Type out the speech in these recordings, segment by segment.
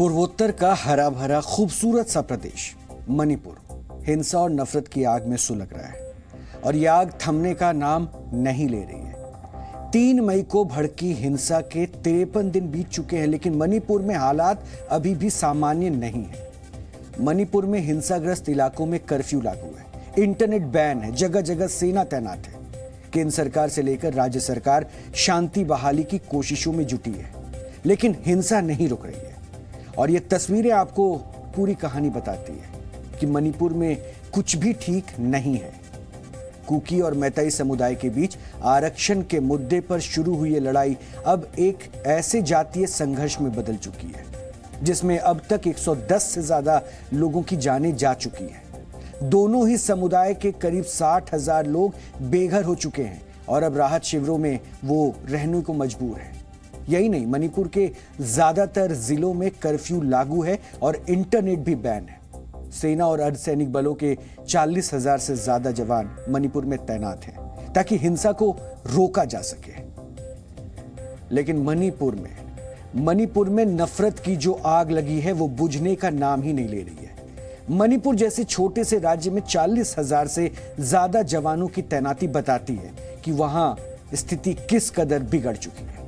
पूर्वोत्तर का हरा भरा खूबसूरत सा प्रदेश मणिपुर हिंसा और नफरत की आग में सुलग रहा है और यह आग थमने का नाम नहीं ले रही है। 3 मई को भड़की हिंसा के 53 दिन बीत चुके हैं, लेकिन मणिपुर में हालात अभी भी सामान्य नहीं है। मणिपुर में हिंसाग्रस्त इलाकों में कर्फ्यू लागू है, इंटरनेट बैन है, जगह जगह सेना तैनात है। केंद्र सरकार से लेकर राज्य सरकार शांति बहाली की कोशिशों में जुटी है, लेकिन हिंसा नहीं रुक रही है। और ये तस्वीरें आपको पूरी कहानी बताती है कि मणिपुर में कुछ भी ठीक नहीं है। कुकी और मैतेई समुदाय के बीच आरक्षण के मुद्दे पर शुरू हुई ये लड़ाई अब एक ऐसे जातीय संघर्ष में बदल चुकी है जिसमें अब तक 110 से ज्यादा लोगों की जानें जा चुकी हैं। दोनों ही समुदाय के करीब 60,000 लोग बेघर हो चुके हैं और अब राहत शिविरों में वो रहने को मजबूर है। यही नहीं, मणिपुर के ज्यादातर जिलों में कर्फ्यू लागू है और इंटरनेट भी बैन है। सेना और अर्धसैनिक बलों के 40,000 से ज्यादा जवान मणिपुर में तैनात हैं ताकि हिंसा को रोका जा सके। लेकिन मणिपुर में नफरत की जो आग लगी है वो बुझने का नाम ही नहीं ले रही है। मणिपुर जैसे छोटे से राज्य में 40,000 से ज्यादा जवानों की तैनाती बताती है कि वहां स्थिति किस कदर बिगड़ चुकी है।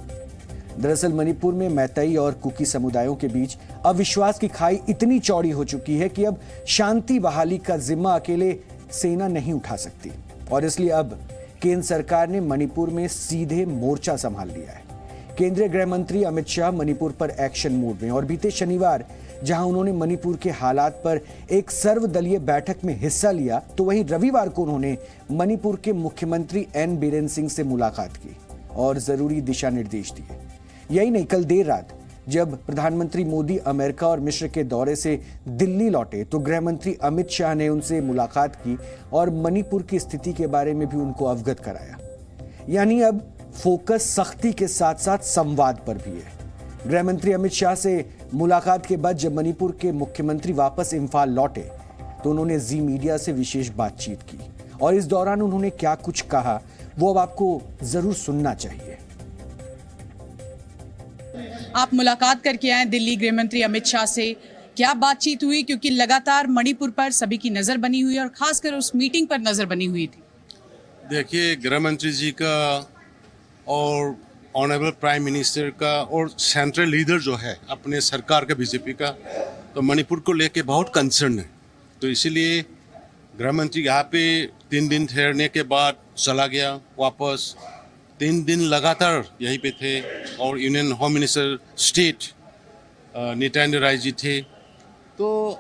दरअसल मणिपुर में मैतेई और कुकी समुदायों के बीच अविश्वास की खाई इतनी चौड़ी हो चुकी है कि अब शांति बहाली का जिम्मा अकेले सेना नहीं उठा सकती और इसलिए अब केंद्र सरकार ने मणिपुर में सीधे मोर्चा संभाल लिया है। केंद्रीय गृह मंत्री अमित शाह मणिपुर पर एक्शन मोड में और बीते शनिवार जहां उन्होंने मणिपुर के हालात पर एक सर्वदलीय बैठक में हिस्सा लिया, तो वहीं रविवार को उन्होंने मणिपुर के मुख्यमंत्री एन बीरेन सिंह से मुलाकात की और जरूरी दिशा निर्देश दिए। यही नहीं, कल देर रात जब प्रधानमंत्री मोदी अमेरिका और मिस्र के दौरे से दिल्ली लौटे तो गृह मंत्री अमित शाह ने उनसे मुलाकात की और मणिपुर की स्थिति के बारे में भी उनको अवगत कराया। यानी अब फोकस सख्ती के साथ साथ संवाद पर भी है। गृह मंत्री अमित शाह से मुलाकात के बाद जब मणिपुर के मुख्यमंत्री वापस इम्फाल लौटे तो उन्होंने जी मीडिया से विशेष बातचीत की और इस दौरान उन्होंने क्या कुछ कहा वो अब आपको जरूर सुनना चाहिए। आप मुलाकात करके आए दिल्ली गृह मंत्री अमित शाह से, क्या बातचीत हुई? क्योंकि लगातार मणिपुर पर सभी की नजर बनी हुई है और खासकर उस मीटिंग पर नजर बनी हुई थी। देखिए, गृह मंत्री जी का और ऑनरेबल प्राइम मिनिस्टर का और सेंट्रल लीडर जो है अपने सरकार का बीजेपी का, तो मणिपुर को लेके बहुत कंसर्न है। तो इसीलिए गृह मंत्री यहाँ पे 3 दिन ठहरने के बाद चला गया वापस। 3 दिन लगातार यहीं पे थे और union home minister state Nityanand Rai ji थे। तो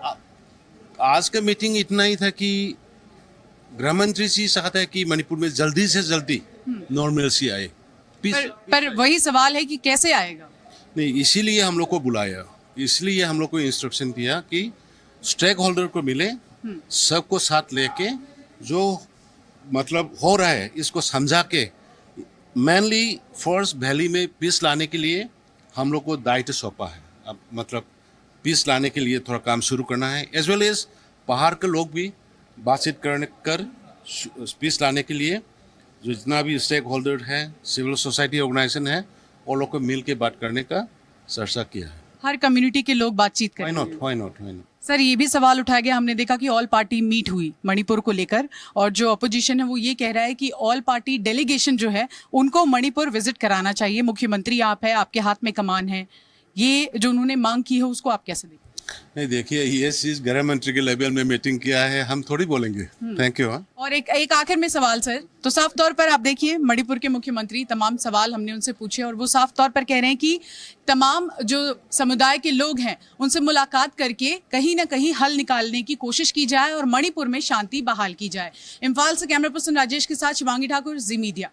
आज का मीटिंग इतना ही था कि गृह मंत्री जी चाहते हैं कि मणिपुर में जल्दी से जल्दी नॉर्मलसी आए। पर वही सवाल है कि कैसे आएगा? नहीं, इसीलिए हम लोग को बुलाया, इसलिए हम लोग को इंस्ट्रक्शन दिया कि स्टेक होल्डर को मिले, सबको साथ लेके जो मतलब हो रहा है इसको समझा के मेनली फर्स्ट वैली में पीस लाने के लिए हम लोग को दायित्व सौंपा है। अब मतलब पीस लाने के लिए थोड़ा काम शुरू करना है, एज वेल एज पहाड़ के लोग भी बातचीत कर पीस लाने के लिए जो जितना भी स्टेक होल्डर है, सिविल सोसाइटी ऑर्गेनाइजेशन है, वो लोग को मिल के बात करने का चर्चा किया है। हर कम्युनिटी के लोग बातचीत करें। Why not? सर, ये भी सवाल उठाया गया, हमने देखा कि ऑल पार्टी मीट हुई मणिपुर को लेकर और जो अपोजिशन है वो ये कह रहा है कि ऑल पार्टी डेलीगेशन जो है उनको मणिपुर विजिट कराना चाहिए। मुख्यमंत्री आप है, आपके हाथ में कमान है, ये जो उन्होंने मांग की है उसको आप कैसे देखते? नहीं, देखिए, ये चीज गृह मंत्री के लेवल में मीटिंग किया है, हम थोड़ी बोलेंगे। Thank you. और एक आखिर में सवाल सर, तो साफ तौर पर आप देखिए मणिपुर के मुख्यमंत्री, तमाम सवाल हमने उनसे पूछे और वो साफ तौर पर कह रहे हैं कि तमाम जो समुदाय के लोग हैं उनसे मुलाकात करके कहीं ना कहीं हल निकालने की कोशिश की जाए और मणिपुर में शांति बहाल की जाए। इम्फाल से कैमरा पर्सन राजेश के साथ शिवांगी ठाकुर, जी मीडिया।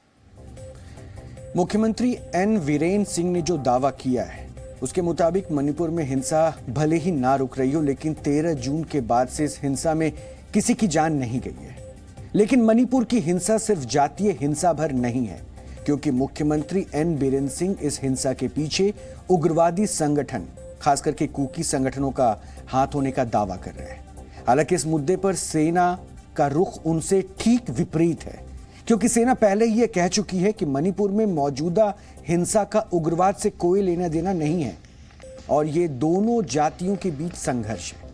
मुख्यमंत्री एन बीरेन सिंह ने जो दावा किया है उसके मुताबिक मणिपुर में हिंसा भले ही ना रुक रही हो, लेकिन 13 जून के बाद से इस हिंसा में किसी की जान नहीं गई है। लेकिन मणिपुर की हिंसा सिर्फ जातीय हिंसा भर नहीं है, क्योंकि मुख्यमंत्री एन बीरेन सिंह इस हिंसा के पीछे उग्रवादी संगठन, खास करके कुकी संगठनों का हाथ होने का दावा कर रहे हैं। हालांकि इस मुद्दे पर सेना का रुख उनसे ठीक विपरीत है, क्योंकि सेना पहले ही यह कह चुकी है कि मणिपुर में मौजूदा हिंसा का उग्रवाद से कोई लेना देना नहीं है। और ये दोनों जातियों के बीच संघर्ष है।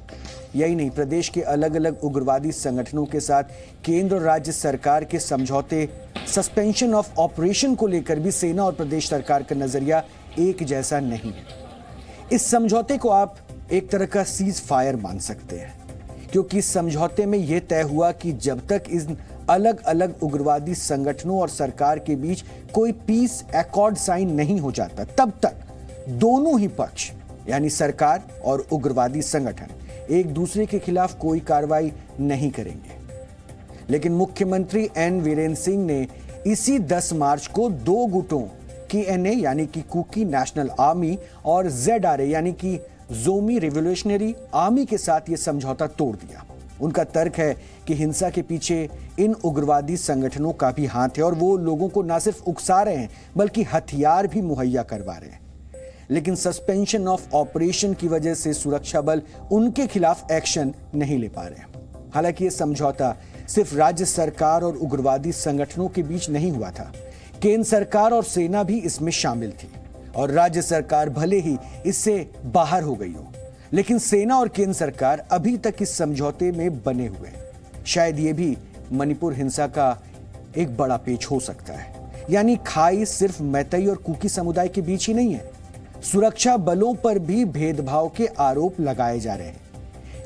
यही नहीं, प्रदेश के अलग अलग उग्रवादी संगठनों के साथ केंद्र और राज्य सरकार के समझौते, सस्पेंशन ऑफ ऑपरेशन को लेकर भी सेना और प्रदेश सरकार का नजरिया एक जैसा नहीं है। इस समझौते को आप एक तरह का सीज फायर मान सकते हैं, क्योंकि इस समझौते में यह तय हुआ कि जब तक इन अलग अलग उग्रवादी संगठनों और सरकार के बीच कोई पीस एकॉर्ड साइन नहीं हो जाता, तब तक दोनों ही पक्ष यानी सरकार और उग्रवादी संगठन एक दूसरे के खिलाफ कोई कार्रवाई नहीं करेंगे। लेकिन मुख्यमंत्री एन वीरेंद्र सिंह ने इसी 10 मार्च को दो गुटों KNA यानी कि कुकी नेशनल आर्मी और ZRA यानी कि जोमी रिवोल्यूशनरी आर्मी के साथ यह समझौता तोड़ दिया। उनका तर्क है कि हिंसा के पीछे इन उग्रवादी संगठनों का भी हाथ है और वो लोगों को न सिर्फ उकसा रहे हैं बल्कि हथियार भी मुहैया करवा रहे हैं। लेकिन सस्पेंशन ऑफ ऑपरेशन की वजह से सुरक्षा बल उनके खिलाफ एक्शन नहीं ले पा रहे। हालांकि यह समझौता सिर्फ राज्य सरकार और उग्रवादी संगठनों के बीच नहीं हुआ था, केंद्र सरकार और सेना भी इसमें शामिल थी और राज्य सरकार भले ही इससे बाहर हो गई हो, लेकिन सेना और केंद्र सरकार अभी तक इस समझौते में बने हुए हैं। शायद ये भी मणिपुर हिंसा का एक बड़ा पेच हो सकता है। यानी खाई सिर्फ मैतई और कुकी समुदाय के बीच ही नहीं है, सुरक्षा बलों पर भी भेदभाव के आरोप लगाए जा रहे हैं।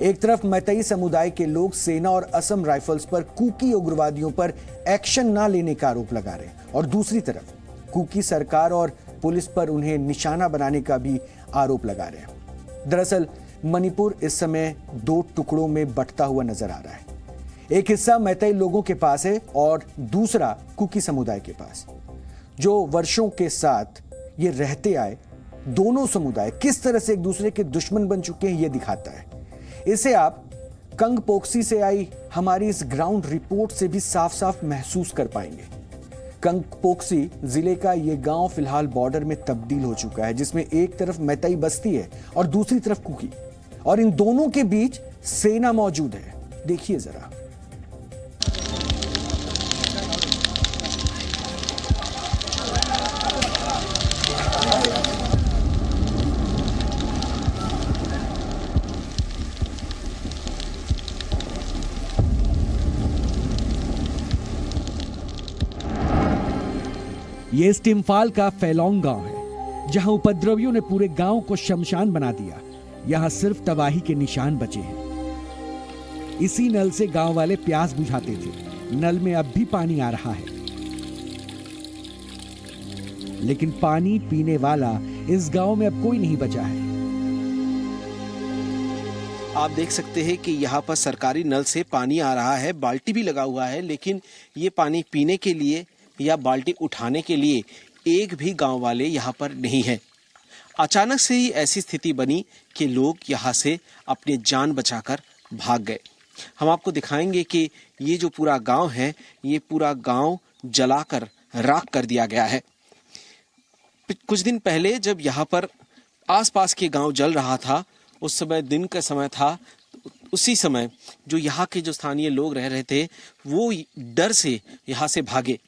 एक तरफ मैतई समुदाय के लोग सेना और असम राइफल्स पर कुकी उग्रवादियों पर एक्शन ना लेने का आरोप लगा रहे हैं और दूसरी तरफ कुकी सरकार और पुलिस पर उन्हें निशाना बनाने का भी आरोप लगा रहे हैं। दरअसल मणिपुर इस समय दो टुकड़ों में बंटता हुआ नजर आ रहा है। एक हिस्सा मैतई लोगों के पास है और दूसरा कुकी समुदाय के पास। जो वर्षों के साथ ये रहते आए दोनों समुदाय किस तरह से एक दूसरे के दुश्मन बन चुके हैं ये दिखाता है। इसे आप कंगपोक्सी से आई हमारी इस ग्राउंड रिपोर्ट से भी साफ साफ महसूस कर पाएंगे। कंगपोक्सी जिले का ये गांव फिलहाल बॉर्डर में तब्दील हो चुका है, जिसमें एक तरफ मैतई बस्ती है और दूसरी तरफ कुकी, और इन दोनों के बीच सेना मौजूद है। देखिए जरा। ये ईस्ट इम्फाल का फैलोंग गांव है, जहां उपद्रवियों ने पूरे गांव को शमशान बना दिया। यहां सिर्फ तबाही के निशान बचे हैं। इसी नल से गांव वाले प्यास बुझाते थे। नल में अब भी पानी आ रहा है, लेकिन पानी पीने वाला इस गांव में अब कोई नहीं बचा है। आप देख सकते हैं कि यहाँ पर सरकारी नल से पानी आ रहा है, बाल्टी भी लगा हुआ है, लेकिन ये पानी पीने के लिए या बाल्टी उठाने के लिए एक भी गांव वाले यहाँ पर नहीं है। अचानक से ही ऐसी स्थिति बनी कि लोग यहाँ से अपनी जान बचाकर भाग गए। हम आपको दिखाएंगे कि ये जो पूरा गांव है, ये पूरा गांव जलाकर राख कर दिया गया है। कुछ दिन पहले जब यहाँ पर आसपास के गांव जल रहा था, उस समय दिन का समय था, उसी समय जो यहाँ के जो स्थानीय लोग रह रहे थे वो डर से यहाँ से भागे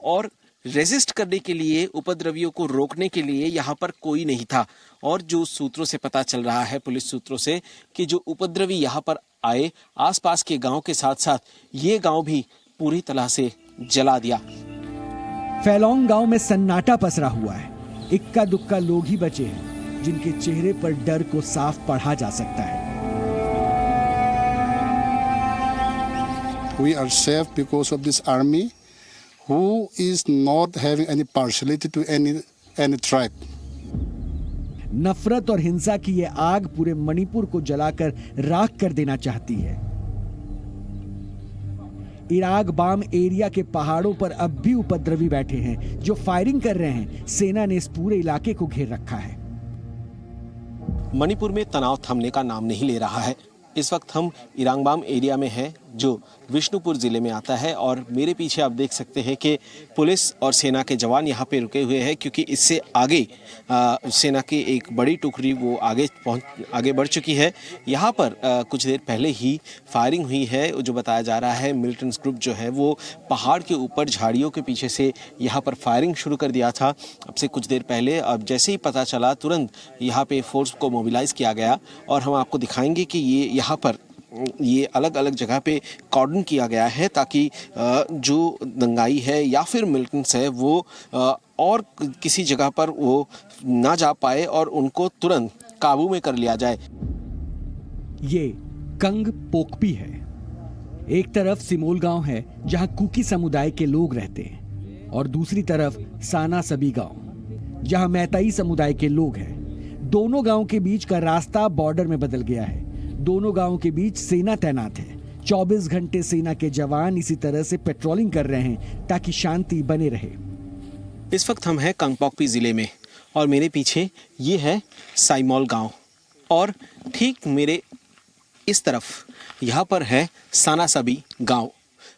और रेजिस्ट करने के लिए, उपद्रवियों को रोकने के लिए यहाँ पर कोई नहीं था। और जो सूत्रों से पता चल रहा है, पुलिस सूत्रों से, कि जो उपद्रवी यहाँ पर आए, आसपास के गांव के साथ साथ ये गांव भी पूरी तरह से जला दिया। फैलोंग गांव में सन्नाटा पसरा हुआ है। इक्का दुक्का लोग ही बचे हैं जिनके चेहरे पर डर को साफ पढ़ा जा सकता है। We are safe because of this army who is not having any partiality to any tribe. नफरत और हिंसा की यह आग पूरे मणिपुर को जलाकर राख कर देना चाहती है। इराक बाम एरिया के पहाड़ों पर अब भी उपद्रवी बैठे हैं जो फायरिंग कर रहे हैं। सेना ने इस पूरे इलाके को घेर रखा है। मणिपुर में तनाव थमने का नाम नहीं ले रहा है। इस वक्त हम इरांगबाम एरिया में हैं, जो विष्णुपुर ज़िले में आता है। और मेरे पीछे आप देख सकते हैं कि पुलिस और सेना के जवान यहाँ पे रुके हुए हैं, क्योंकि इससे आगे सेना की एक बड़ी टुकड़ी वो आगे बढ़ चुकी है। यहाँ पर कुछ देर पहले ही फायरिंग हुई है। जो बताया जा रहा है मिलिटेंट्स ग्रुप जो है वो पहाड़ के ऊपर झाड़ियों के पीछे से यहाँ पर फायरिंग शुरू कर दिया था अब से कुछ देर पहले। अब जैसे ही पता चला तुरंत यहाँ पे फोर्स को मोबिलाइज किया गया और हम आपको दिखाएंगे कि ये यहाँ पर ये अलग अलग जगह पे कॉर्डन किया गया है, ताकि जो दंगाई है या फिर मिलिटेंट्स है वो और किसी जगह पर वो ना जा पाए और उनको तुरंत काबू में कर लिया जाए। ये कंग पोकपी है। एक तरफ सिमोल गांव है जहां कुकी समुदाय के लोग रहते हैं और दूसरी तरफ साना सभी गांव जहां मैताई समुदाय के लोग हैं। दोनों गांव के बीच का रास्ता बॉर्डर में बदल गया है। दोनों गांवों के बीच सेना तैनात है। 24 घंटे सेना के जवान इसी तरह से पेट्रोलिंग कर रहे हैं ताकि शांति बने रहे। इस वक्त हम हैं कांगपोकपी ज़िले में और मेरे पीछे ये है साइमोल गांव और ठीक मेरे इस तरफ यहाँ पर है साना सभी गांव।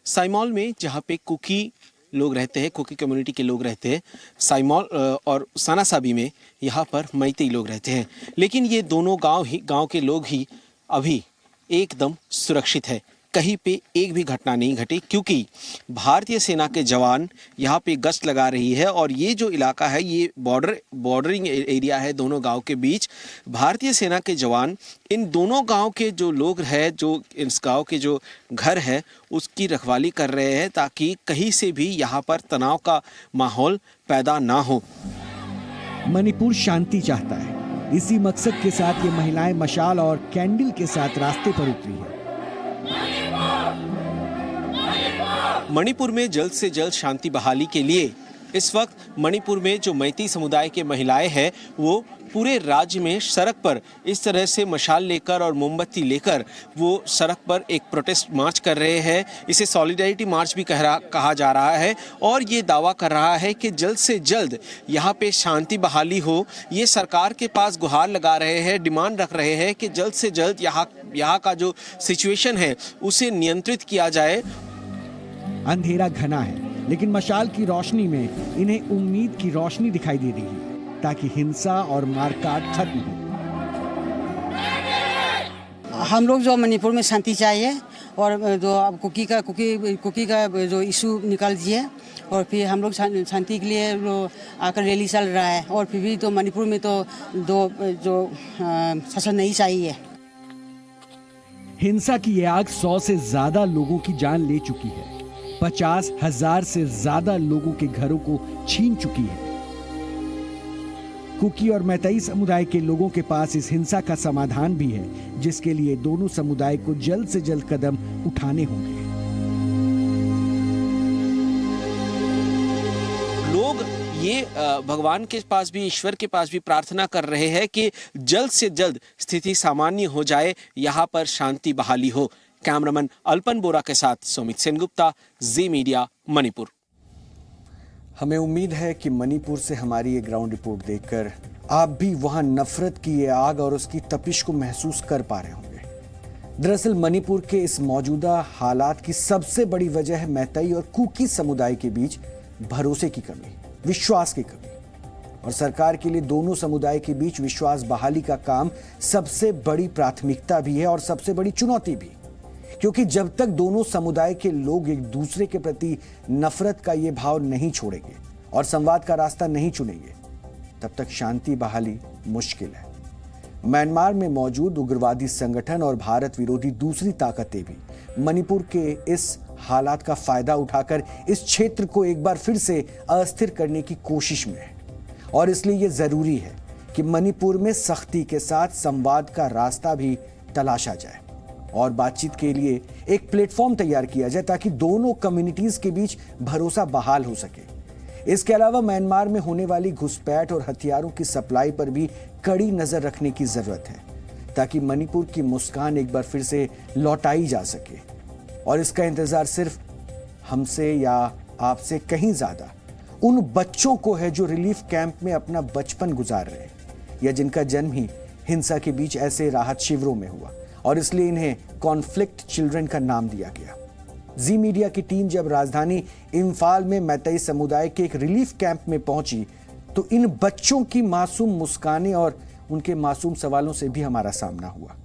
साइमोल में जहाँ पे कुकी लोग रहते हैं, कुकी कम्युनिटी के लोग रहते हैं, साइमोल और साना सभी में यहाँ पर मैतेई लोग रहते हैं। लेकिन ये दोनों गांव के लोग ही अभी एकदम सुरक्षित है। कहीं पे एक भी घटना नहीं घटी, क्योंकि भारतीय सेना के जवान यहाँ पे गश्त लगा रही है और ये जो इलाका है ये बॉर्डरिंग एरिया है दोनों गांव के बीच। भारतीय सेना के जवान इन दोनों गांव के जो लोग हैं, जो इस गांव के जो घर है उसकी रखवाली कर रहे हैं, ताकि कहीं से भी यहाँ पर तनाव का माहौल पैदा ना हो। मणिपुर शांति चाहता है। इसी मकसद के साथ ये महिलाएं मशाल और कैंडल के साथ रास्ते पर उतरी है। मणिपुर में जल्द से जल्द शांति बहाली के लिए इस वक्त मणिपुर में जो मैती समुदाय के महिलाएं हैं वो पूरे राज्य में सड़क पर इस तरह से मशाल लेकर और मोमबत्ती लेकर वो सड़क पर एक प्रोटेस्ट मार्च कर रहे हैं। इसे सॉलिडारिटी मार्च भी कहा जा रहा है और ये दावा कर रहा है कि जल्द से जल्द यहाँ पे शांति बहाली हो। ये सरकार के पास गुहार लगा रहे हैं, डिमांड रख रहे हैं कि जल्द से जल्द यहाँ का जो सिचुएशन है उसे नियंत्रित किया जाए। अंधेरा घना है, लेकिन मशाल की रोशनी में इन्हें उम्मीद की रोशनी दिखाई दे रही है, ताकि हिंसा और मारकाट खत्म हो। हम लोग जो मणिपुर में शांति चाहिए और जो अब कुकी का जो इशू निकाल दिए और फिर हम लोग शांति के लिए आकर रैली चल रहा है। और फिर भी तो मणिपुर में तो जो शासन नहीं चाहिए। हिंसा की ये आग 100 से ज्यादा लोगों की जान ले चुकी है। 50,000 से ज्यादा लोगों के घरों को छीन चुकी है। कुकी और मैताई समुदाय के लोगों के पास इस हिंसा का समाधान भी है, जिसके लिए दोनों समुदाय को जल्द से जल्द कदम उठाने होंगे। लोग ये भगवान के पास भी, ईश्वर के पास भी प्रार्थना कर रहे हैं कि जल्द से जल्द स्थिति सामान्य हो जाए, यहाँ पर शांति बहाली हो। कैमरामैन अल्पन बोरा के साथ सुमित सेनगुप्ता, जी मीडिया, मणिपुर। हमें उम्मीद है कि मणिपुर से हमारी ये ग्राउंड रिपोर्ट देखकर आप भी वहां नफरत की ये आग और उसकी तपिश को महसूस कर पा रहे होंगे। दरअसल मणिपुर के इस मौजूदा हालात की सबसे बड़ी वजह है मैताई और कुकी समुदाय के बीच भरोसे की कमी, विश्वास की कमी। और सरकार के लिए दोनों समुदाय के बीच विश्वास बहाली का काम सबसे बड़ी प्राथमिकता भी है और सबसे बड़ी चुनौती भी, क्योंकि जब तक दोनों समुदाय के लोग एक दूसरे के प्रति नफरत का ये भाव नहीं छोड़ेंगे और संवाद का रास्ता नहीं चुनेंगे, तब तक शांति बहाली मुश्किल है। म्यांमार में मौजूद उग्रवादी संगठन और भारत विरोधी दूसरी ताकतें भी मणिपुर के इस हालात का फायदा उठाकर इस क्षेत्र को एक बार फिर से अस्थिर करने की कोशिश में है। और इसलिए यह जरूरी है कि मणिपुर में सख्ती के साथ संवाद का रास्ता भी तलाशा जाए और बातचीत के लिए एक प्लेटफॉर्म तैयार किया जाए, ताकि दोनों कम्युनिटीज के बीच भरोसा बहाल हो सके। इसके अलावा म्यांमार में होने वाली घुसपैठ और हथियारों की सप्लाई पर भी कड़ी नजर रखने की जरूरत है, ताकि मणिपुर की मुस्कान एक बार फिर से लौटाई जा सके। और इसका इंतजार सिर्फ हमसे या आपसे कहीं ज्यादा उन बच्चों को है जो रिलीफ कैंप में अपना बचपन गुजार रहे हैं या जिनका जन्म ही हिंसा के बीच ऐसे राहत शिविरों में हुआ। और इसलिए इन्हें कॉन्फ्लिक्ट चिल्ड्रन का नाम दिया गया। जी मीडिया की टीम जब राजधानी इम्फाल में मैतेई समुदाय के एक रिलीफ कैंप में पहुंची तो इन बच्चों की मासूम मुस्कानें और उनके मासूम सवालों से भी हमारा सामना हुआ।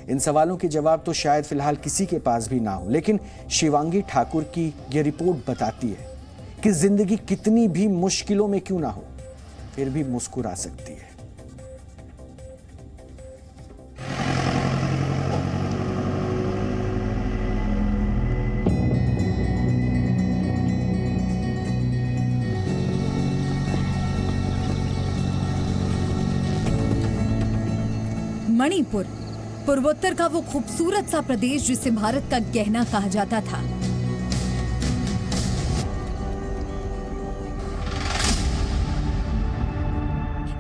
इन सवालों के जवाब तो शायद फिलहाल किसी के पास भी ना हो, लेकिन शिवांगी ठाकुर की यह रिपोर्ट बताती है कि जिंदगी कितनी भी मुश्किलों में क्यों ना हो, फिर भी मुस्कुरा सकती है। मणिपुर, पूर्वोत्तर का वो खूबसूरत सा प्रदेश जिसे भारत का गहना कहा जाता था।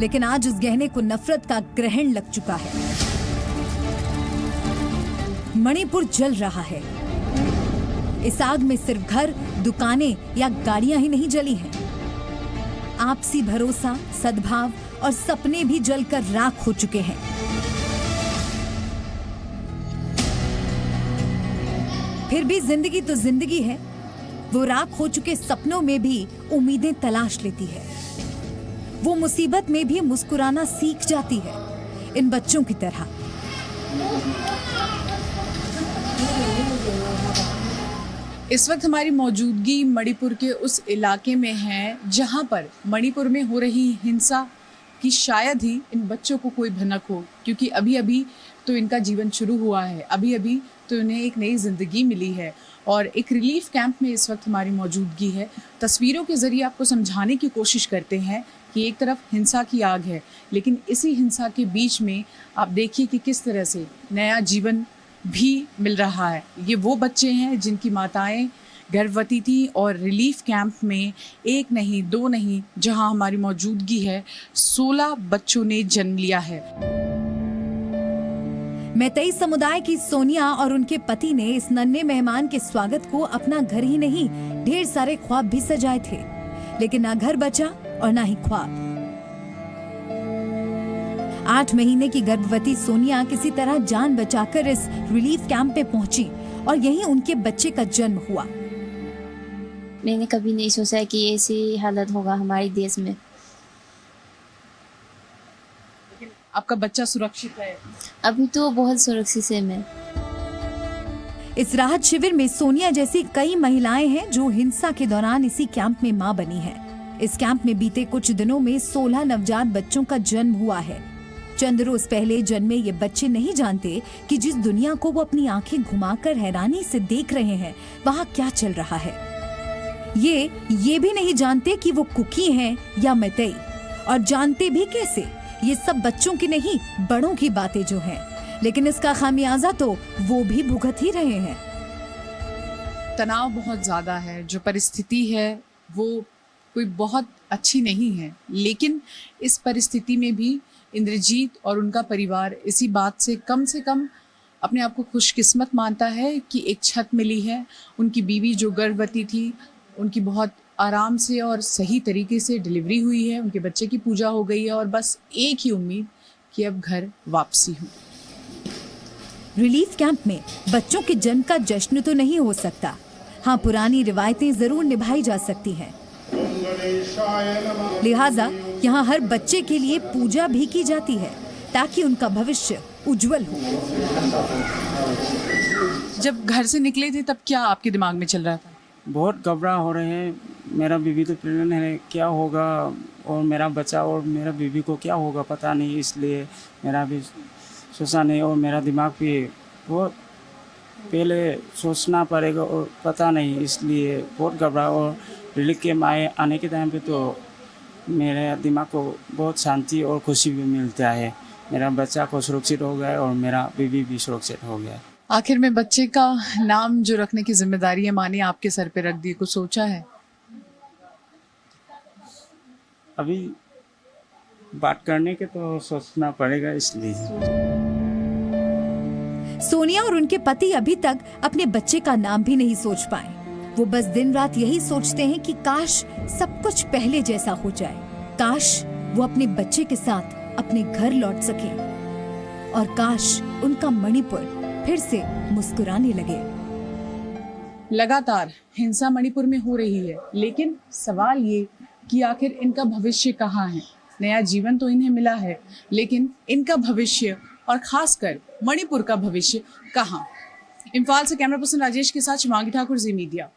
लेकिन आज इस गहने को नफरत का ग्रहण लग चुका है। मणिपुर जल रहा है। इस आग में सिर्फ घर, दुकानें या गाड़ियां ही नहीं जली हैं। आपसी भरोसा, सद्भाव और सपने भी जलकर राख हो चुके हैं। फिर भी जिंदगी तो जिंदगी है। वो राख हो चुके सपनों में भी उम्मीदें तलाश लेती है। वो मुसीबत में भी मुस्कुराना सीख जाती है, इन बच्चों की तरह। इस वक्त हमारी मौजूदगी मणिपुर के उस इलाके में है जहां पर मणिपुर में हो रही हिंसा की शायद ही इन बच्चों को कोई भनक हो, क्योंकि अभी अभी तो इनका जीवन शुरू हुआ है, अभी अभी तो इन्हें एक नई जिंदगी मिली है। और एक रिलीफ कैंप में इस वक्त हमारी मौजूदगी है। तस्वीरों के जरिए आपको समझाने की कोशिश करते हैं कि एक तरफ हिंसा की आग है, लेकिन इसी हिंसा के बीच में आप देखिए कि किस तरह से नया जीवन भी मिल रहा है। ये वो बच्चे हैं जिनकी माताएं गर्भवती थी और रिलीफ कैंप में एक नहीं, दो नहीं, जहां हमारी मौजूदगी है, 16 बच्चों ने जन्म लिया है। मैतेई समुदाय की सोनिया और उनके पति ने इस नन्हे मेहमान के स्वागत को अपना घर ही नहीं, ढेर सारे ख्वाब भी सजाए थे, लेकिन ना घर बचा और ना ही ख्वाब। 8 महीने की गर्भवती सोनिया किसी तरह जान बचाकर इस रिलीफ कैंप पे पहुंची और यहीं उनके बच्चे का जन्म हुआ। मैंने कभी नहीं सोचा कि ऐसी हालत होगा हमारे देश में। आपका बच्चा सुरक्षित है? अभी तो बहुत सुरक्षित है मैं। इस राहत शिविर में सोनिया जैसी कई महिलाएं हैं जो हिंसा के दौरान इसी कैंप में मां बनी हैं। इस कैंप में बीते कुछ दिनों में 16 नवजात बच्चों का जन्म हुआ है। चंद रोज पहले जन्मे ये बच्चे नहीं जानते कि जिस दुनिया को वो अपनी आंखें घुमाकर हैरानी से देख रहे हैं वहाँ क्या चल रहा है। ये भी नहीं जानते कि वो कुकी हैं या मैतेई, और जानते भी कैसे। ये सब बच्चों की नहीं, बड़ों की बातें जो हैं, लेकिन इसका खामियाजा तो वो भी भुगत ही रहे हैं। तनाव बहुत ज्यादा है, जो परिस्थिति है वो कोई बहुत अच्छी नहीं है, लेकिन इस परिस्थिति में भी इंद्रजीत और उनका परिवार इसी बात से कम अपने आप को खुशकिस्मत मानता है कि एक छत मिली है। उनकी बीवी जो गर्भवती थी, उनकी बहुत आराम से और सही तरीके से डिलीवरी हुई है, उनके बच्चे की पूजा हो गई है और बस एक ही उम्मीद कि अब घर वापसी हो। रिलीफ कैंप में बच्चों के जन्म का जश्न तो नहीं हो सकता, हाँ पुरानी रिवायतें जरूर निभाई जा सकती हैं। लिहाजा यहाँ हर बच्चे के लिए पूजा भी की जाती है ताकि उनका भविष्य उज्जवल हो। जब घर से निकले थे तब क्या आपके दिमाग में चल रहा था? बहुत घबरा हो रहे हैं। मेरा बीवी तो प्रेग्नेंट है, क्या होगा, और मेरा बच्चा और मेरा बीवी को क्या होगा पता नहीं, इसलिए मेरा भी सोचा नहीं और मेरा दिमाग भी बहुत पहले सोचना पड़ेगा और पता नहीं, इसलिए बहुत घबरा। और रिलीफ कैंप आने के टाइम पे तो मेरे दिमाग को बहुत शांति और खुशी भी मिलता है। मेरा बच्चा को सुरक्षित हो गया और मेरा बीवी भी सुरक्षित हो गया। आखिर में बच्चे का नाम जो रखने की जिम्मेदारी है माँ ने आपके सर पे रख दी, कुछ सोचा है? अभी बात करने के तो सोचना पड़ेगा, इसलिए। सोनिया और उनके पति अभी तक अपने बच्चे का नाम भी नहीं सोच पाए। वो बस दिन रात यही सोचते हैं कि काश सब कुछ पहले जैसा हो जाए, काश वो अपने बच्चे के साथ अपने घर लौट सके। और काश उनका मणिपुर फिर से मुस्कुराने लगे। लगातार हिंसा मणिपुर में हो रही है, लेकिन सवाल ये कि आखिर इनका भविष्य कहाँ है। नया जीवन तो इन्हें मिला है, लेकिन इनका भविष्य और खासकर मणिपुर का भविष्य कहाँ। इम्फाल से कैमरा पर्सन राजेश के साथ शिवांगी ठाकुर, जी मीडिया।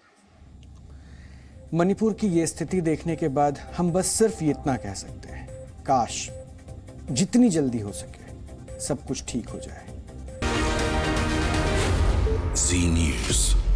मणिपुर की ये स्थिति देखने के बाद हम बस सिर्फ ये इतना कह सकते हैं, काश जितनी जल्दी हो सके सब कुछ ठीक हो जाए। जी न्यूज़।